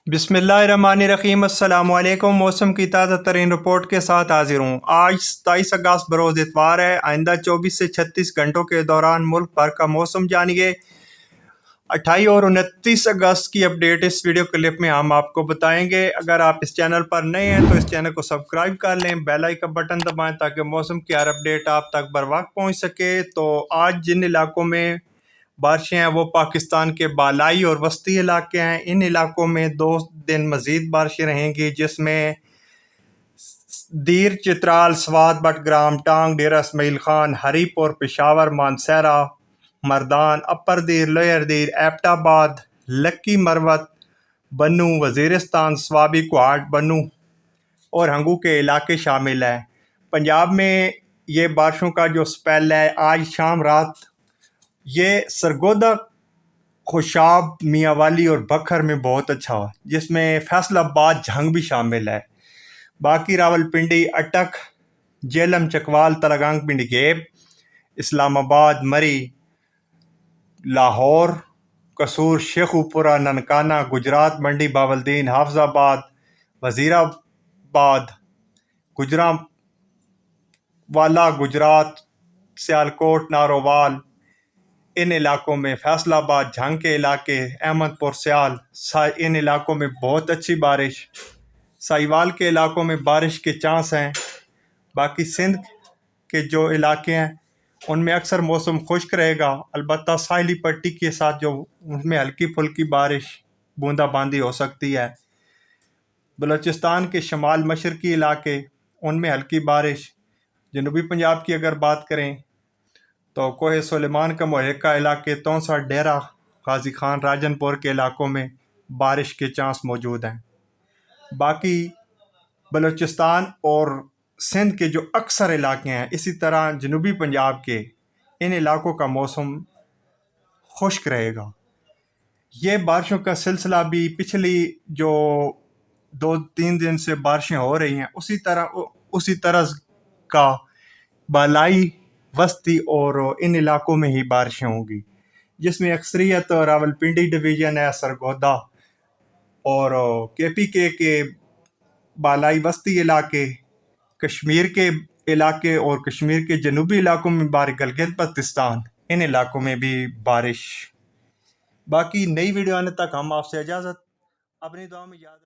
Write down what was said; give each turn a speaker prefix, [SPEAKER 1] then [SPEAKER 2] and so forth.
[SPEAKER 1] बिस्मिल्लाहिर्रहमानिर्रहीम। अस्सलाम वालेकुम। मौसम की ताज़ा तरीन रिपोर्ट के साथ हाजिर हूँ। आज 27 अगस्त बरोज़ इतवार है। आइंदा 24 से 36 घंटों के दौरान मुल्क भर का मौसम जानिए। 28 और 29 अगस्त की अपडेट इस वीडियो क्लिप में हम आपको बताएंगे। अगर आप इस चैनल पर नए हैं तो इस चैनल को सब्सक्राइब कर लें, बेल आइकन बटन दबाएं ताकि मौसम की हर अपडेट आप तक बर वक्त पहुँच सके। तो आज जिन इलाकों में बारिशें हैं वो पाकिस्तान के बालाई और वस्ती इलाके हैं। इन इलाकों में 2 दिन मज़ीद बारिशें रहेंगी, जिसमें दीर, चित्राल, स्वात, बटग्राम, टांग, डेरा इस्माइल खान, हरीपुर, पेशावर, मानसहरा, मर्दान, अपर दीर, लोअर दीर, एबटाबाद, लक्की मरवत, बनू, वज़ीरिस्तान, स्वाबी, कुहाट, बनू और हंगू के इलाके शामिल हैं। पंजाब में ये बारिशों का जो स्पेल है, आज शाम रात ये सरगोदा, खुशाब, मियांवाली और बखर में बहुत अच्छा हुआ, जिसमें फैसलाबाद, झंग भी शामिल है। बाकी रावलपिंडी, अटक, जेलम, चकवाल, तलगंग, पिंडगेब, इस्लामाबाद, मरी, लाहौर, कसूर, शेखुपुरा, ननकाना, गुजरात, मंडी, बावलदीन, हाफजाबाद, वज़ीराबाद, गुजरांवाला, गुजरात, सियालकोट, नारोवाल, इन इलाकों में फैसलाबाद, झंग के इलाके, अहमदपुर, सियाल, इन इलाकों में बहुत अच्छी बारिश। साहिवाल के इलाकों में बारिश के चांस हैं। बाकी सिंध के जो इलाके हैं उनमें अक्सर मौसम खुश्क रहेगा, अलबत्ता साहिली पट्टी के साथ जो उनमें हल्की फुल्की बारिश, बूंदाबांदी हो सकती है। बलूचिस्तान के शमाल मशरकी इलाके, उनमें हल्की बारिश। जनूबी पंजाब की अगर बात करें तो कोहे सुलेमान का मुहक्का इलाके, तौंसा, डेरा गाजी खान, राजनपुर के इलाकों में बारिश के चांस मौजूद हैं। बाकी बलूचिस्तान और सिंध के जो अक्सर इलाके हैं, इसी तरह जनूबी पंजाब के इन इलाकों का मौसम खुश्क रहेगा। ये बारिशों का सिलसिला भी पिछली जो 2-3 दिन से बारिशें हो रही हैं उसी तरह का बालाई, वस्ती और इन इलाकों में ही बारिशें होंगी, जिसमें अक्सरियत रावलपिंडी डिवीज़न है, सरगोदा और KPK के बालाई वस्ती इलाके, कश्मीर के इलाके और कश्मीर के जनूबी इलाकों में बारिश, गिलगित बल्तिस्तान, इन इलाकों में भी बारिश। बाकी नई वीडियो आने तक हम आपसे इजाज़त, अपनी दुआ में याद